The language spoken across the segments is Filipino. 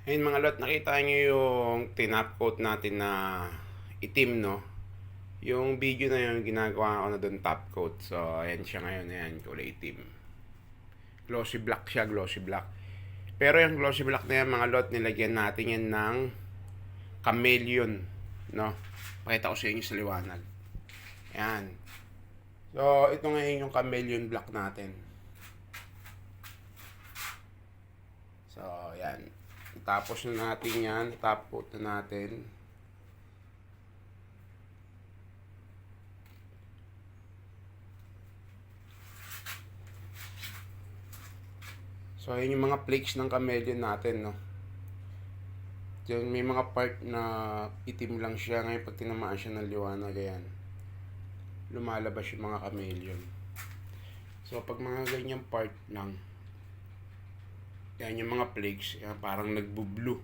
Ayun mga lot, nakita niyo yung tinap coat natin na itim, no? Yung video na yun, ginagawa ko na doon top coat. So, ayan siya ngayon, ayan, kulay itim. Glossy black siya, glossy black. Pero yung glossy black na yan, mga lot, nilagyan natin yan ng chameleon, no? Pakita ko sa inyo sa liwanag. Ayan. So, ito ngayon yung chameleon black natin. So, ayan. Tapos na natin yan. Top coat na natin. So, ayan yung mga flakes ng chameleon natin, no? Diyan may mga part na itim lang siya. Ngayon, pag tinamaan siya ng liwanag, ayan. Lumalabas yung mga chameleon. So, pag mga ganyang part lang, yan yung mga flakes, yan, parang nagbo-blue.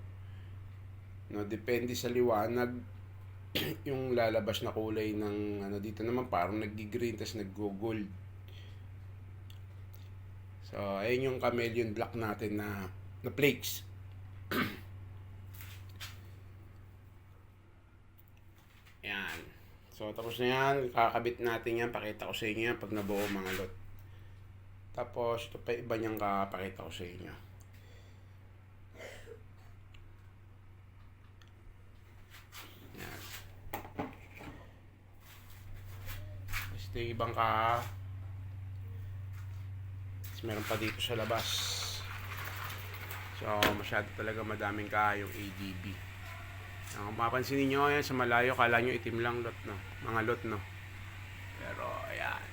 No, depende sa liwanag yung lalabas na kulay ng ano, dito naman parang naggi-green tas naggo-gold. So, ayun yung chameleon black natin na flakes. Yan. So, tapos na yan. Kakabit natin yan. Pakita ko sa inyo yan pag nabuo mga lot. Tapos, ito pa iba niyang kakapakita ko sa inyo. Yan. Ito yung ibang meron pa dito sa labas. So, masyado talaga madaming yung ADB. Kung mapansin niyo yan sa malayo, kala nyo itim lang lot, no? Mga lot, no? Pero, ayan.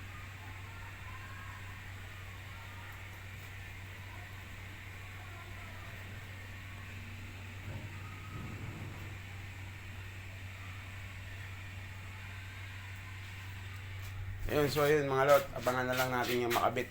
Ayun, so ayun mga lot, abangan na lang natin yung makabit.